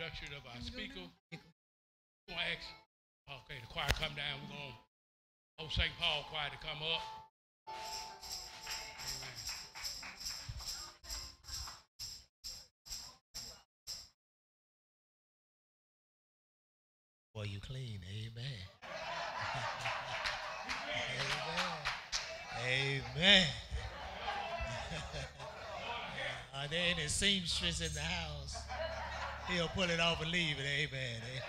introduction of our speaker. We're going to ask, okay, the choir come down. We're going to old St. Paul choir to come up. Amen. Boy, you clean. Amen. Amen. Amen. Are there any seamstress in the house? He'll pull it off and leave it. Amen. Amen.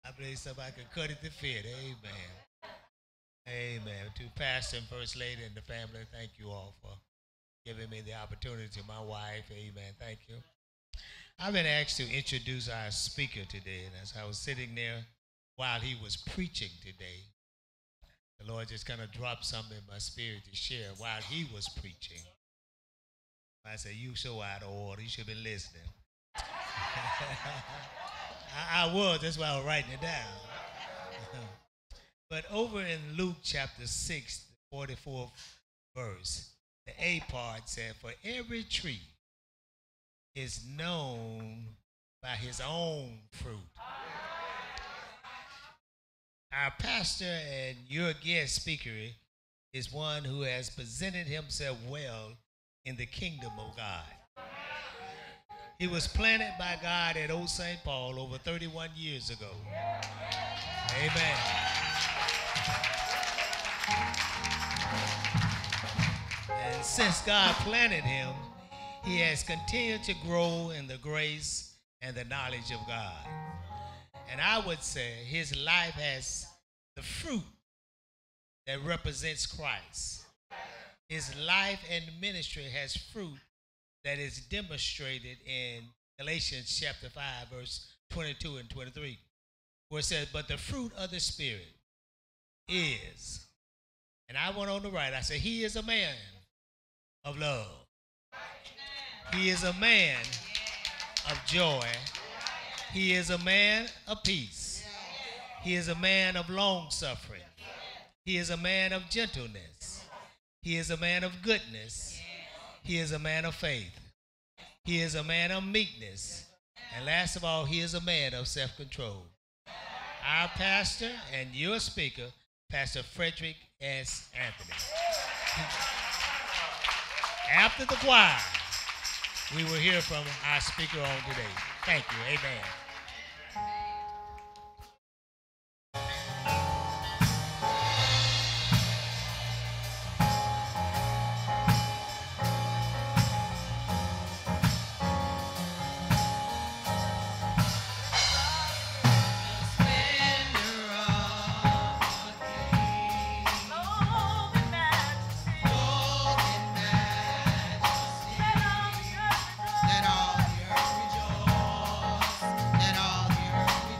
I believe somebody can cut it to fit. Amen. Amen. To Pastor and First Lady and the family, thank you all for giving me the opportunity. My wife, amen. Thank you. I've been asked to introduce our speaker today, and as I was sitting there while he was preaching today, the Lord just kind of dropped something in my spirit to share while he was preaching. I said, you so out of order. You should have been listening. I was. That's why I was writing it down. But over in Luke chapter 6, the 44th verse, the A part said, for every tree is known by his own fruit. Our pastor and your guest speaker is one who has presented himself well in the kingdom of God. He was planted by God at Old St. Paul over 31 years ago. Amen. And since God planted him, he has continued to grow in the grace and the knowledge of God. And I would say his life has the fruit that represents Christ. His life and ministry has fruit that is demonstrated in Galatians chapter 5, verse 22 and 23, where it says, but the fruit of the Spirit is, and I went on the right, I said, he is a man of love. He is a man of joy. He is a man of peace. He is a man of long suffering. He is a man of gentleness. He is a man of goodness. He is a man of faith. He is a man of meekness. And last of all, he is a man of self-control. Our pastor and your speaker, Pastor Frederick S. Anthony. After the choir, we will hear from our speaker on today. Thank you. Amen. Let all the earth rejoice. Let all the earth rejoice.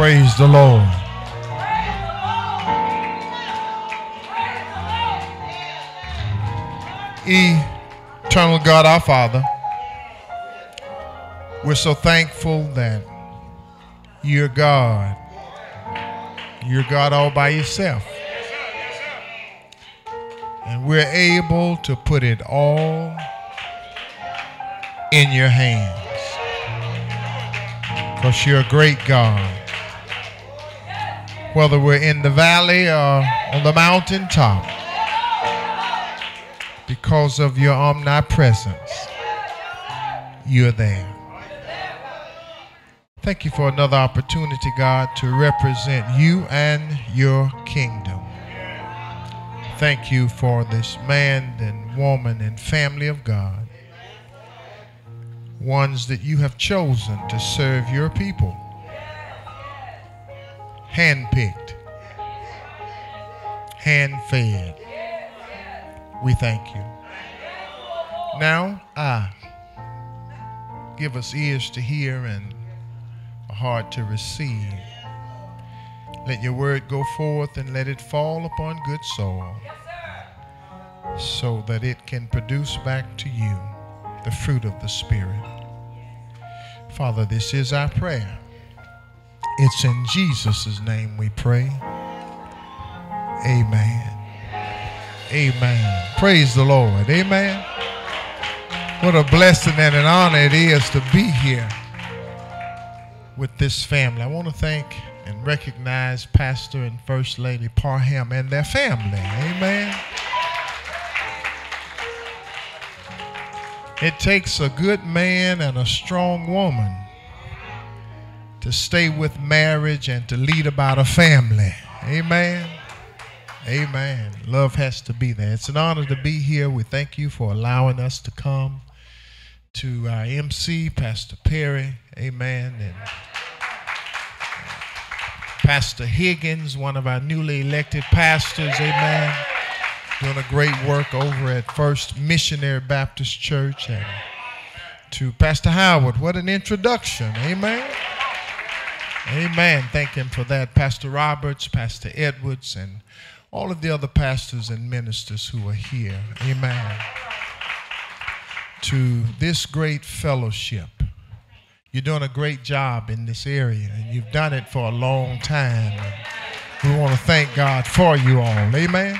Praise the Lord. Eternal God, our Father, we're so thankful that you're God. You're God all by yourself. And we're able to put it all in your hands. Because you're a great God. Whether we're in the valley or on the mountaintop, because of your omnipresence, you're there. Thank you for another opportunity, God, to represent you and your kingdom. Thank you for this man and woman and family of God, ones that you have chosen to serve your people, handpicked, hand-fed. We thank you. Now, give us ears to hear and a heart to receive. Let your word go forth and let it fall upon good soil so that it can produce back to you the fruit of the Spirit. Father, this is our prayer. It's in Jesus' name we pray. Amen. Amen. Praise the Lord. Amen. What a blessing and an honor it is to be here with this family. I want to thank and recognize Pastor and First Lady Parham and their family. Amen. It takes a good man and a strong woman to stay with marriage and to lead about a family. Amen. Amen. Love has to be there. It's an honor to be here. We thank you for allowing us to come to our MC, Pastor Perry. Amen. And Pastor Higgins, one of our newly elected pastors. Amen. Doing a great work over at First Missionary Baptist Church. And to Pastor Howard, what an introduction. Amen. Amen. Thank him for that. Pastor Roberts, Pastor Edwards, and all of the other pastors and ministers who are here. Amen. To this great fellowship. You're doing a great job in this area, and you've done it for a long time. And we want to thank God for you all. Amen.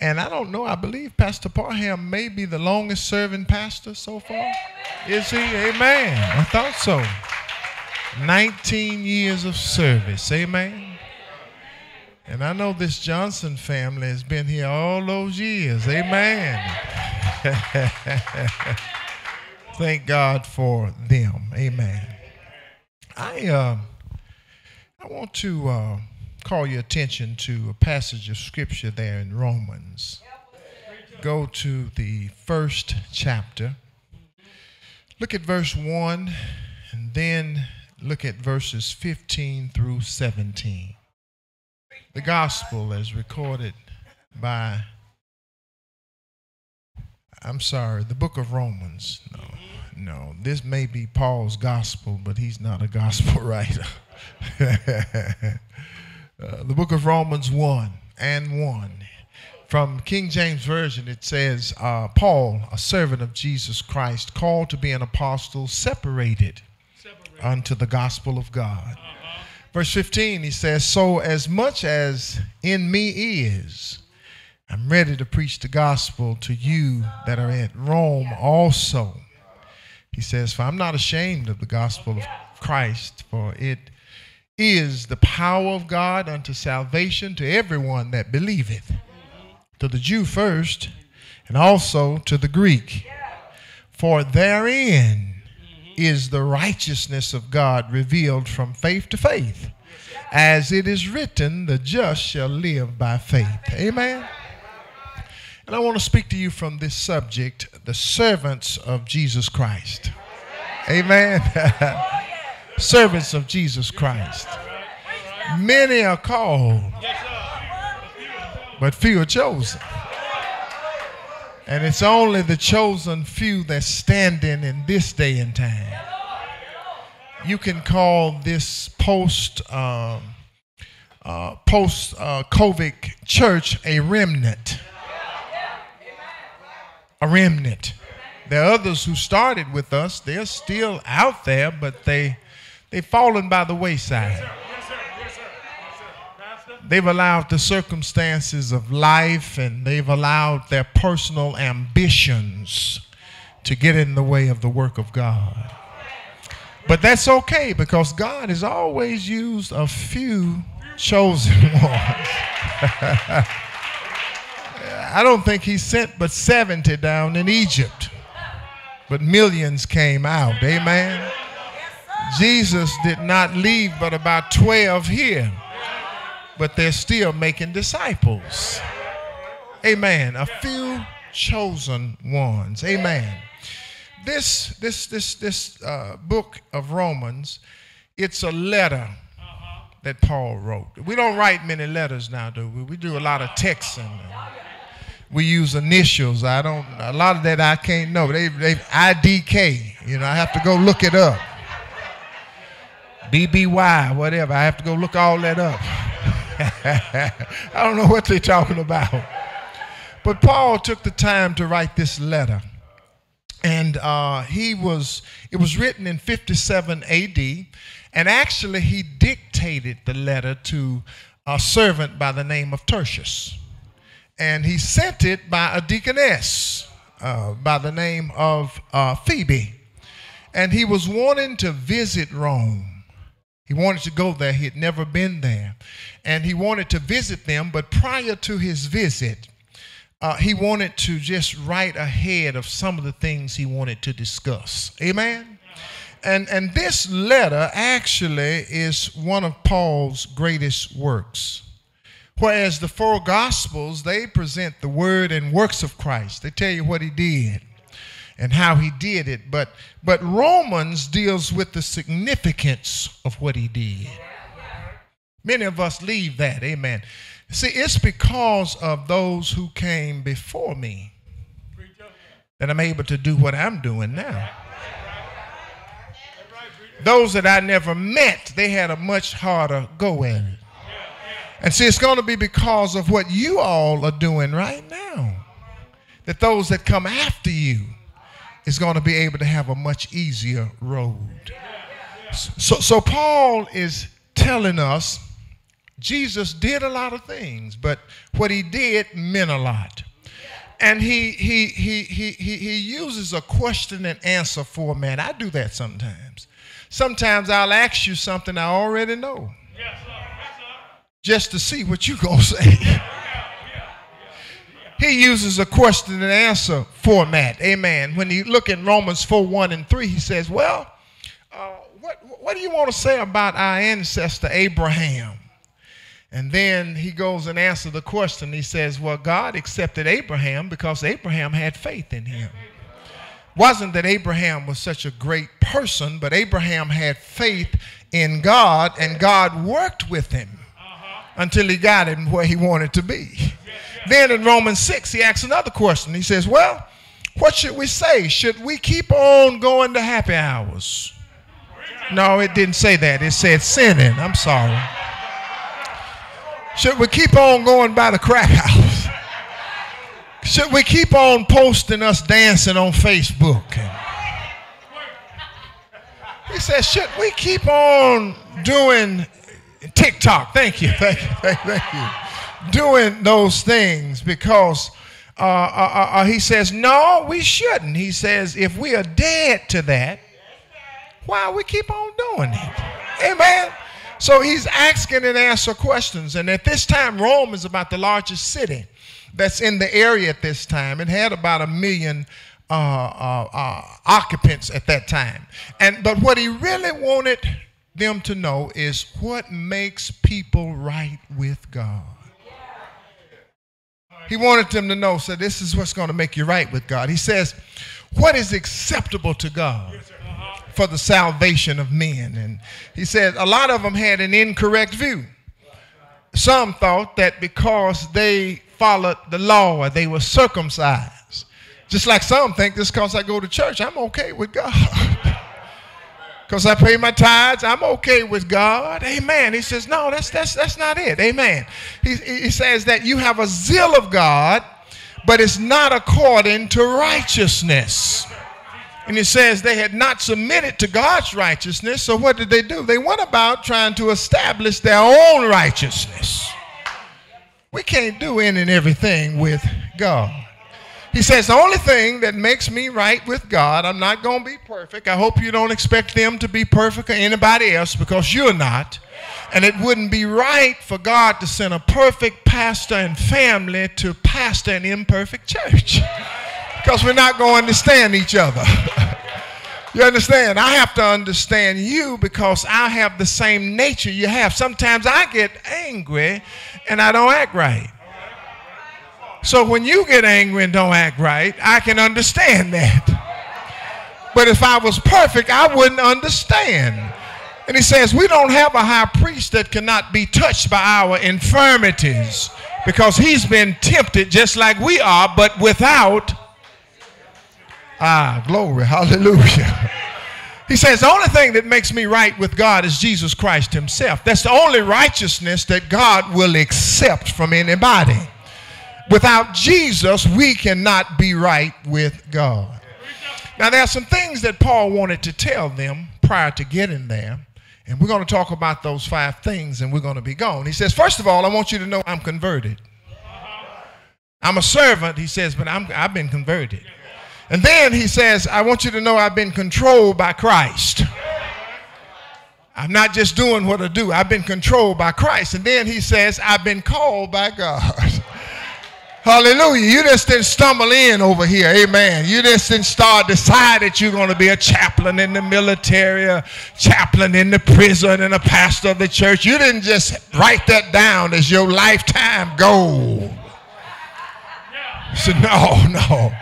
And I don't know, I believe Pastor Parham may be the longest serving pastor so far. Is he? Amen. I thought so. 19 years of service. Amen. And I know this Johnson family has been here all those years. Amen. Thank God for them. Amen. I want to call your attention to a passage of scripture there in Romans. Go to the first chapter. Look at verse 1 and then look at verses 15 through 17. The gospel as recorded by, the book of Romans. No, this may be Paul's gospel, but he's not a gospel writer. The book of Romans 1 and 1. From King James Version, it says, Paul, a servant of Jesus Christ, called to be an apostle, separated unto the gospel of God. Verse 15, he says, so as much as in me is, I'm ready to preach the gospel to you that are at Rome also. He says, for I'm not ashamed of the gospel of Christ, for it is the power of God unto salvation to everyone that believeth, to the Jew first, and also to the Greek. For therein is the righteousness of God revealed from faith to faith. As it is written, the just shall live by faith. Amen. And I want to speak to you from this subject, the servants of Jesus Christ. Amen. Servants of Jesus Christ. Many are called, but few are chosen. And it's only the chosen few that's standing in this day and time. you can call this post-COVID church a remnant. A remnant. There are others who started with us. They're still out there, but they've fallen by the wayside. They've allowed the circumstances of life, and they've allowed their personal ambitions to get in the way of the work of God. But that's okay, because God has always used a few chosen ones. I don't think he sent but 70 down in Egypt, but millions came out. Amen. Jesus did not leave but about 12 here, but they're still making disciples. Amen. A few chosen ones. Amen. This book of Romans, it's a letter that Paul wrote. We don't write many letters now, do we? We do a lot of texting. We use initials. A lot of that I can't know. They IDK. I have to go look it up. BBY, whatever. I have to go look all that up. I don't know what they're talking about. But Paul took the time to write this letter. And it was written in 57 AD. And actually, he dictated the letter to a servant by the name of Tertius. And he sent it by a deaconess by the name of Phoebe. And he was wanting to visit Rome. He wanted to go there. He had never been there. And he wanted to visit them. But prior to his visit, he wanted to just write ahead of some of the things he wanted to discuss. Amen? And this letter actually is one of Paul's greatest works. Whereas the four Gospels, they present the word and works of Christ. They tell you what he did and how he did it. But Romans deals with the significance of what he did. Many of us leave that. Amen. See, it's because of those who came before me that I'm able to do what I'm doing now. Those that I never met, they had a much harder go at it. And see, it's going to be because of what you all are doing right now that those that come after you is going to be able to have a much easier road. So Paul is telling us Jesus did a lot of things, but what he did meant a lot. And he uses a question and answer format. I do that sometimes. Sometimes I'll ask you something I already know. Yes, sir. Yes, sir. Just to see what you're going to say. He uses a question and answer format. Amen. When you look in Romans 4:1-3, he says, well, what do you want to say about our ancestor Abraham? And then he goes and answers the question. He says, well, God accepted Abraham because Abraham had faith in him. Wasn't that Abraham was such a great person, but Abraham had faith in God, and God worked with him until he got him where he wanted to be. Then in Romans 6, he asks another question. He says, well, what should we say? Should we keep on going to happy hours? No, it didn't say that. It said sinning. I'm sorry. Should we keep on going by the crack house? Should we keep on posting us dancing on Facebook? He says, should we keep on doing TikTok? Thank you. Doing those things because he says, no, we shouldn't. He says, if we are dead to that, why we keep on doing it? Amen. So he's asking and answering questions. And at this time, Rome is about the largest city that's in the area at this time. It had about 1 million occupants at that time. But what he really wanted them to know is what makes people right with God. He wanted them to know, so this is what's going to make you right with God. He says, what is acceptable to God for the salvation of men? And he said a lot of them had an incorrect view. Some thought that because they followed the law or they were circumcised, just like some think just because I go to church, I'm okay with God. because I pay my tithes, I'm okay with God. Amen. He says, no, that's not it. Amen. He says that you have a zeal of God, but it's not according to righteousness. And he says they had not submitted to God's righteousness, so what did they do? They went about trying to establish their own righteousness. We can't do any and everything with God. He says the only thing that makes me right with God, I'm not going to be perfect. I hope you don't expect them to be perfect or anybody else, because you're not. And it wouldn't be right for God to send a perfect pastor and family to pastor an imperfect church, because we're not going to understand each other. You understand? I have to understand you because I have the same nature you have. Sometimes I get angry and I don't act right. So when you get angry and don't act right, I can understand that. But if I was perfect, I wouldn't understand. And he says we don't have a high priest that cannot be touched by our infirmities, because he's been tempted just like we are, but without. Glory, hallelujah. He says the only thing that makes me right with God is Jesus Christ himself. That's the only righteousness that God will accept from anybody. Without Jesus, we cannot be right with God. Now, there are some things that Paul wanted to tell them prior to getting there, and we're going to talk about those 5 things, and we're going to be gone. He says, first of all, I want you to know I'm converted. I'm a servant, he says, but I've been converted. And then he says, I want you to know I've been controlled by Christ. I'm not just doing what I do. I've been controlled by Christ. And then he says, I've been called by God. Hallelujah. You just didn't stumble in over here. Amen. You just didn't decide that you're going to be a chaplain in the military, a chaplain in the prison, and a pastor of the church. You didn't just write that down as your lifetime goal. So no.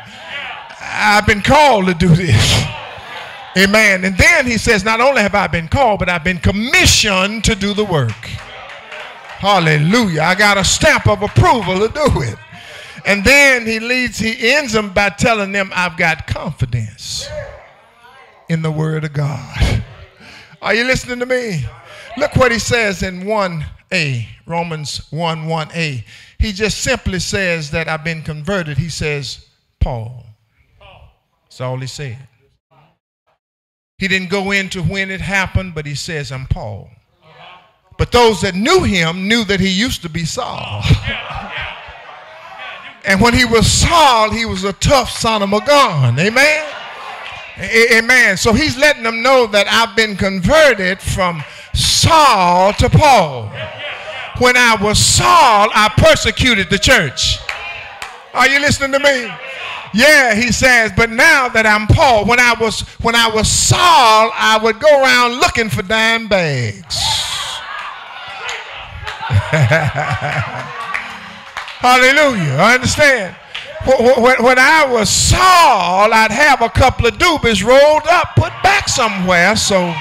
I've been called to do this. Amen. And then he says, not only have I been called, but I've been commissioned to do the work. Hallelujah. I got a stamp of approval to do it. And then he ends them by telling them, I've got confidence in the word of God. Are you listening to me? Look what he says in 1a, Romans 1:1a. He just simply says that I've been converted. He says, Paul. That's all he said. He didn't go into when it happened, but he says, I'm Paul. But those that knew him knew that he used to be Saul. And when he was Saul, he was a tough son of a gun. Amen? Amen. So he's letting them know that I've been converted from Saul to Paul. When I was Saul, I persecuted the church. Are you listening to me? Yeah, he says, but now that I'm Paul, when I was Saul, I would go around looking for dime bags. Hallelujah. I understand. When I was Saul, I'd have a couple of doobies rolled up, put back somewhere, so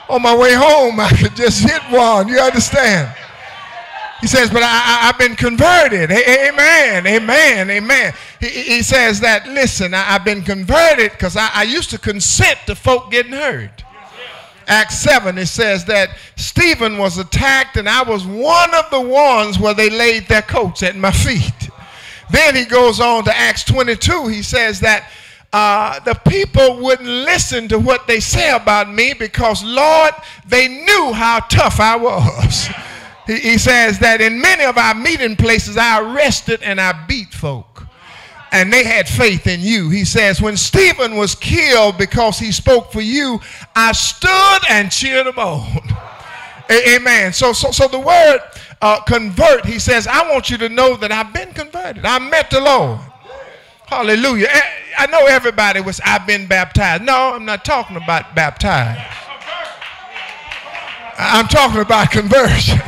on my way home I could just hit one. You understand? He says, but I've been converted. Amen, amen, amen. He says that, listen, I've been converted because I used to consent to folk getting hurt. Acts 7, it says that Stephen was attacked and I was one of the ones where they laid their coats at my feet. Then he goes on to Acts 22. He says that the people wouldn't listen to what they say about me because, Lord, they knew how tough I was. He says that in many of our meeting places, I arrested and I beat folk. And they had faith in you. He says, when Stephen was killed because he spoke for you, I stood and cheered him on. Amen. So the word convert, he says, I want you to know that I've been converted. I met the Lord. Hallelujah. I know everybody was, I've been baptized. No, I'm not talking about baptized. I'm talking about conversion.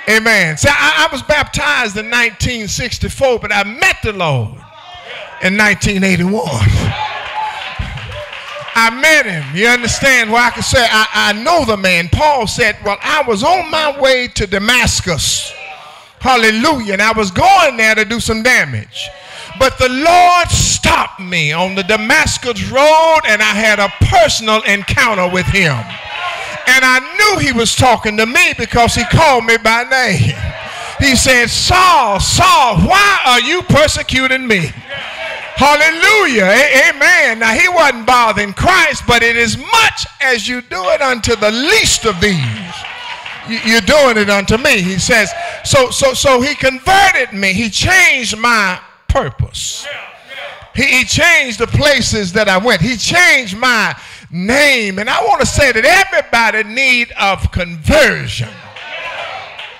Amen. See, I was baptized in 1964, but I met the Lord in 1981. I met him. You understand? Well, I can say I know the man. Paul said, well, I was on my way to Damascus. Hallelujah. And I was going there to do some damage. But the Lord stopped me on the Damascus road, and I had a personal encounter with him. And I knew he was talking to me because he called me by name. He said, Saul, Saul, why are you persecuting me? Hallelujah. Amen. Now, he wasn't bothering Christ, but it is much as you do it unto the least of these, you're doing it unto me. He says, so he converted me. He changed my purpose. He changed the places that I went. He changed my name. And I want to say that everybody need of conversion.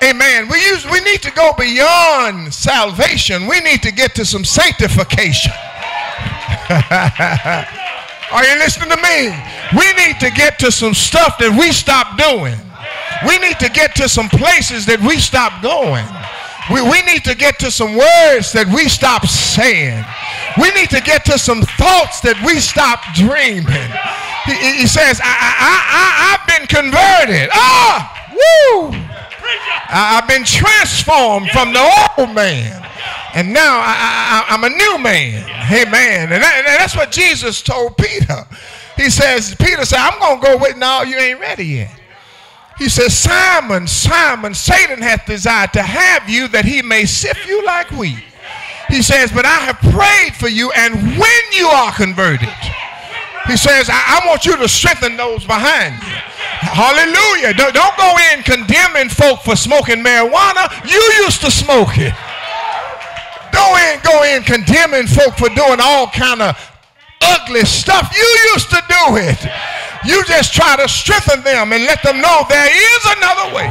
Amen. We need to go beyond salvation. We need to get to some sanctification. Are you listening to me? We need to get to some stuff that we stopped doing. We need to get to some places that we stopped going. We need to get to some words that we stopped saying. We need to get to some thoughts that we stopped dreaming. He says, I've been converted. Woo! I've been transformed from the old man, and now I'm a new man. Amen. And that's what Jesus told Peter. Peter said, I'm going to go with you. No, you ain't ready yet. He says, Simon, Simon, Satan hath desired to have you that he may sift you like wheat. He says, but I have prayed for you, and when you are converted, he says, I want you to strengthen those behind you. Hallelujah. Don't go in condemning folk for smoking marijuana. You used to smoke it. Don't go in condemning folk for doing all kind of ugly stuff. You used to do it. You just try to strengthen them and let them know there is another way.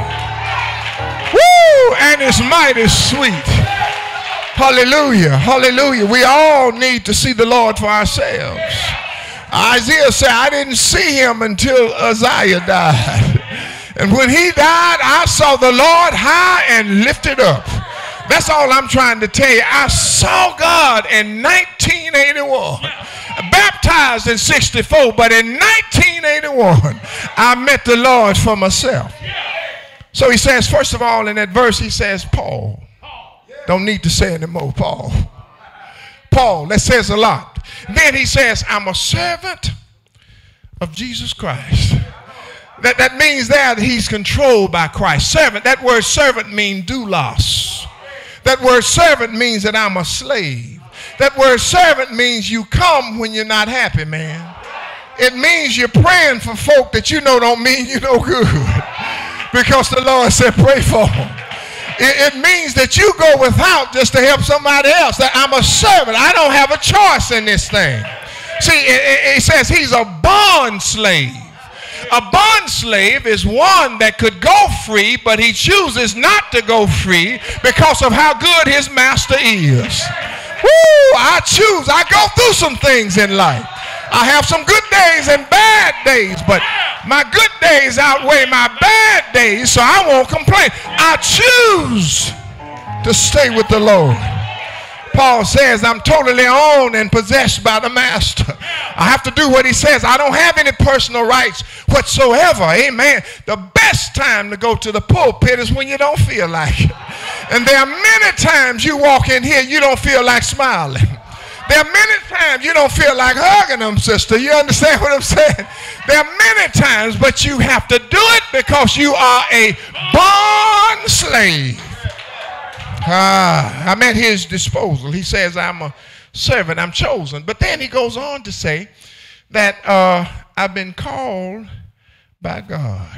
Woo! And it's mighty sweet. Hallelujah. Hallelujah. We all need to see the Lord for ourselves. Isaiah said, I didn't see him until Uzziah died. And when he died, I saw the Lord high and lifted up. That's all I'm trying to tell you. I saw God in 1981. Baptized in 64, but in 1981, I met the Lord for myself. So he says, first of all, in that verse, he says, Paul. Don't need to say anymore, Paul. Paul, that says a lot. Then he says, I'm a servant of Jesus Christ. That means that he's controlled by Christ. Servant, that word servant means doulos. That word servant means that I'm a slave. That word servant means you come when you're not happy, man. It means you're praying for folk that you know don't mean you no good. Because the Lord said pray for them. It means that you go without just to help somebody else. That I'm a servant. I don't have a choice in this thing. See, it says he's a bond slave. A bond slave is one that could go free, but he chooses not to go free because of how good his master is. Woo! I go through some things in life. I have some good days and bad days, but my good days outweigh my bad days, so I won't complain. I choose to stay with the Lord. Paul says, I'm totally owned and possessed by the master. I have to do what he says. I don't have any personal rights whatsoever. Amen. The best time to go to the pulpit is when you don't feel like it. And there are many times you walk in here, you don't feel like smiling. There are many times you don't feel like hugging them, sister. You understand what I'm saying? There are many times, but you have to do it because you are a bond slave. I'm at his disposal. He says, I'm a servant, I'm chosen. But then he goes on to say that I've been called by God.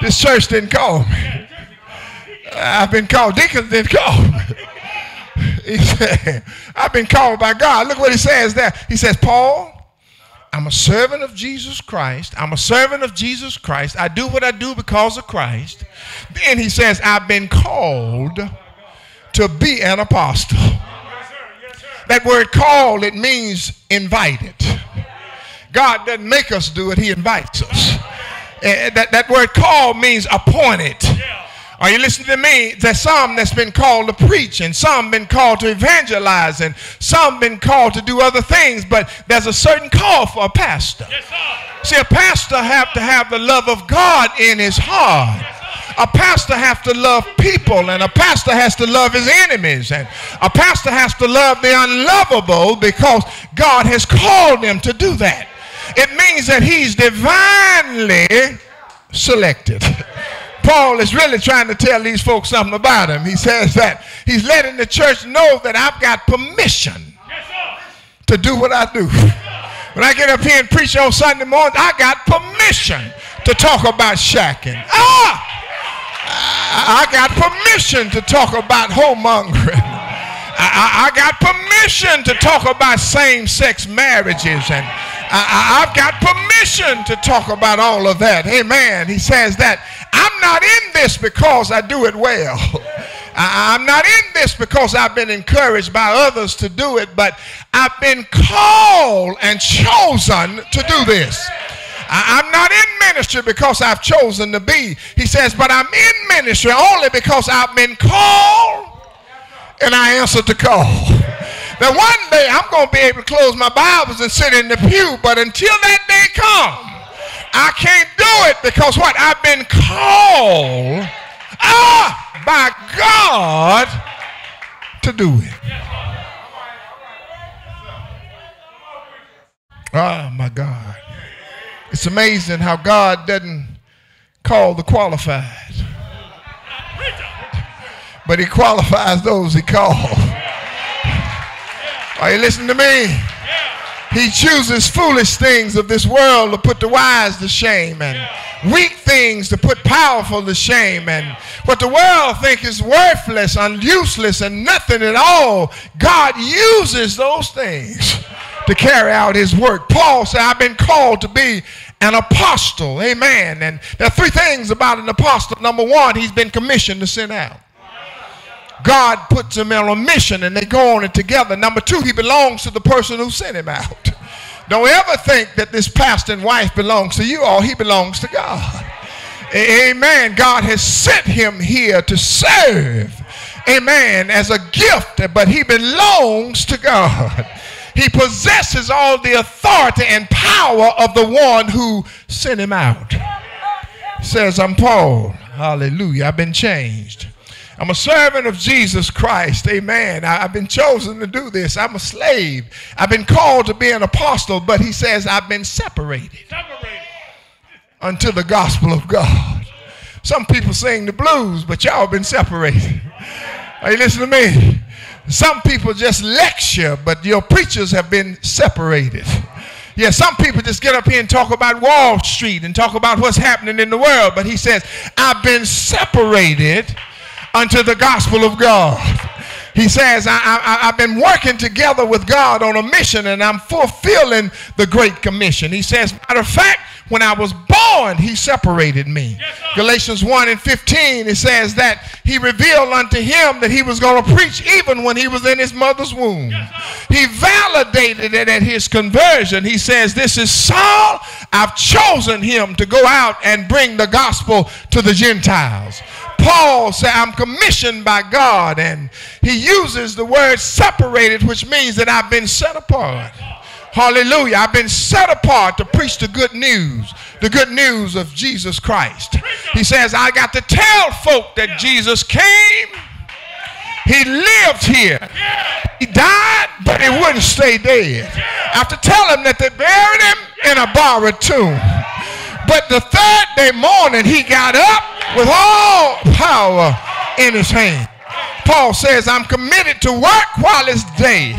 This church didn't call me. I've been called. Deacons didn't call me. He said, I've been called by God. Look what he says there. He says, Paul, I'm a servant of Jesus Christ. I'm a servant of Jesus Christ. I do what I do because of Christ. Then he says, I've been called to be an apostle. That word called, it means invited. God doesn't make us do it. He invites us. That word called means appointed. Are you listening to me? There's some that's been called to preach, and some been called to evangelize, and some been called to do other things, but there's a certain call for a pastor. Yes, see, a pastor have to have the love of God in his heart. A pastor has to love people, and a pastor has to love his enemies, and a pastor has to love the unlovable because God has called him to do that. It means that he's divinely selected. Paul is really trying to tell these folks something about him. He says that he's letting the church know that I've got permission to do what I do. When I get up here and preach on Sunday morning, I got permission to talk about shacking. I got permission to talk about homongering. I got permission to talk about same-sex marriages, and I've got permission to talk about all of that. Amen. He says that I'm not in this because I do it well. I'm not in this because I've been encouraged by others to do it, but I've been called and chosen to do this. I'm not in ministry because I've chosen to be. He says, but I'm in ministry only because I've been called and I answered the call. Now one day I'm going to be able to close my Bibles and sit in the pew, but until that day comes, I can't do it because what? I've been called by God to do it. Oh my God. It's amazing how God doesn't call the qualified, but he qualifies those he calls. Are you listening to me? He chooses foolish things of this world to put the wise to shame, and weak things to put powerful to shame, and what the world thinks is worthless and useless and nothing at all, God uses those things to carry out his work. Paul said, I've been called to be an apostle. Amen. And there are three things about an apostle. Number one, he's been commissioned to send out. God puts him on a mission and they go on it together. Number two, he belongs to the person who sent him out. Don't ever think that this pastor and wife belongs to you or he belongs to God. Amen. God has sent him here to serve. Amen. As a gift, but he belongs to God. He possesses all the authority and power of the one who sent him out. He says, I'm Paul. Hallelujah. I've been changed. I'm a servant of Jesus Christ. Amen. I've been chosen to do this. I'm a slave. I've been called to be an apostle, but he says I've been separated unto the gospel of God. Some people sing the blues, but y'all been separated. Are you listening to me? Some people just lecture, but your preachers have been separated. Yeah, some people just get up here and talk about Wall Street and talk about what's happening in the world, but he says, I've been separated unto the gospel of God. He says, I've been working together with God on a mission and I'm fulfilling the Great Commission. He says, matter of fact, when I was born, he separated me. Yes, Galatians 1:15, it says that he revealed unto him that he was going to preach even when he was in his mother's womb. Yes, he validated it at his conversion. He says, this is Saul. I've chosen him to go out and bring the gospel to the Gentiles. Paul said, I'm commissioned by God, and he uses the word separated, which means that I've been set apart. Hallelujah. I've been set apart to preach the good news of Jesus Christ. He says, I got to tell folk that Jesus came. He lived here. He died, but he wouldn't stay dead. I have to tell him that they buried him in a borrowed tomb. But the third day morning, he got up with all power in his hand. Paul says, I'm committed to work while it's day.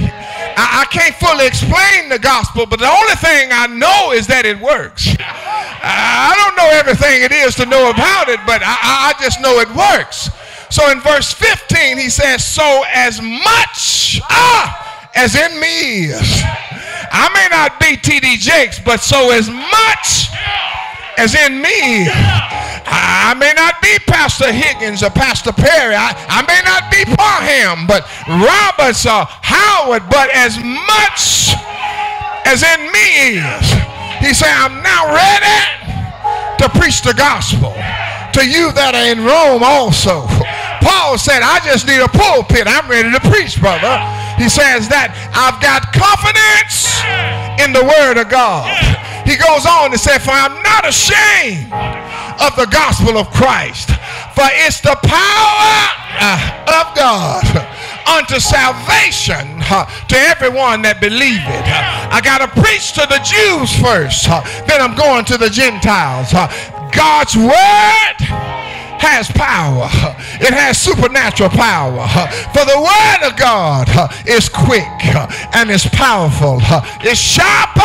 I can't fully explain the gospel, but the only thing I know is that it works. I don't know everything it is to know about it, but I just know it works. So in verse 15, he says, so as much as in me is. I may not be T.D. Jakes, but so as much as in me. I may not be Pastor Higgins or Pastor Perry. I may not be Parham, but Roberts or Howard, but as much as in me is. He said, I'm now ready to preach the gospel to you that are in Rome also. Paul said, I just need a pulpit. I'm ready to preach, brother. He says that I've got confidence in the word of God. He goes on to say, for I'm not ashamed of the gospel of Christ, For it's the power of God unto salvation to everyone that believeth. I got to preach to the Jews first, then I'm going to the Gentiles. God's word has power. It has supernatural power. For the word of God is quick and is powerful. It's sharper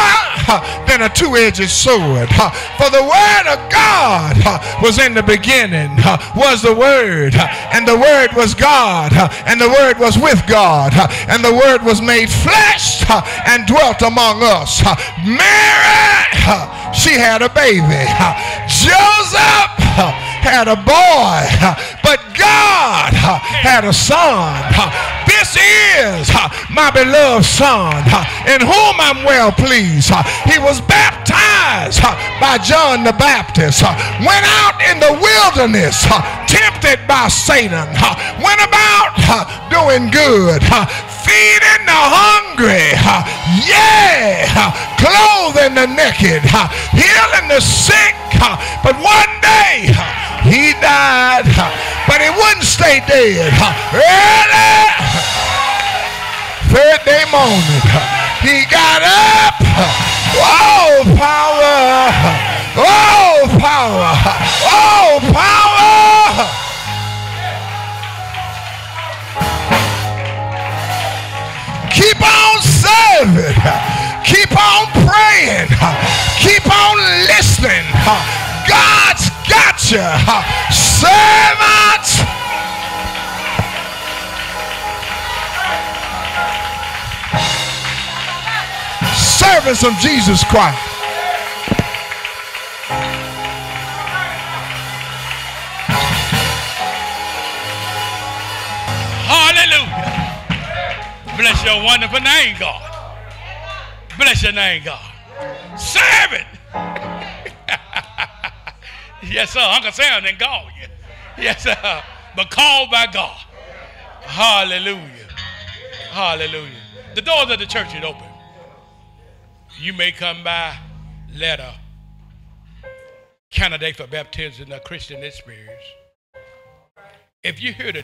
than a two-edged sword. For the word of God was in the beginning, was the word, and the word was God, and the word was with God, and the word was made flesh and dwelt among us. Mary, she had a baby. Joseph had a boy, but God had a son. This is my beloved son, in whom I'm well pleased. He was baptized by John the Baptist, went out in the wilderness, tempted by Satan, went about doing good, feeding the hungry, clothing the naked, healing the sick. But one day he died, but he wouldn't stay dead. Early third day morning, he got up. Oh, power! Oh, power! Oh, power! Keep on serving. Keep on praying. Keep on listening. God's got you. Servants. Servants of Jesus Christ. Hallelujah. Bless your wonderful name, God. Bless your name, God. Servant. Yes, sir. Uncle Sam didn't call you. Yes, sir. But called by God. Hallelujah. Hallelujah. The doors of the church are open. You may come by, letter, candidate for baptism in a Christian experience. If you're here today,